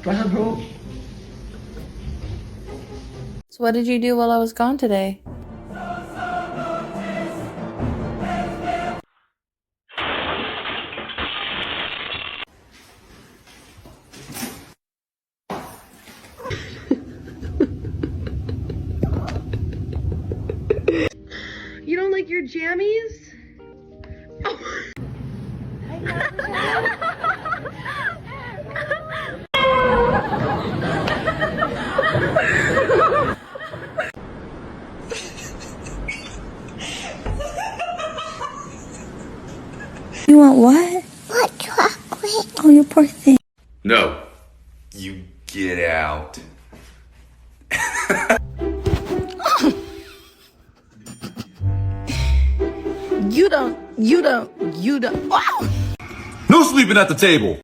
Go ahead, bro. So what did you do while I was gone today? You don't like your jammies? You want what? What chocolate? Oh, you poor thing. No, you get out. You don't. No sleeping at the table.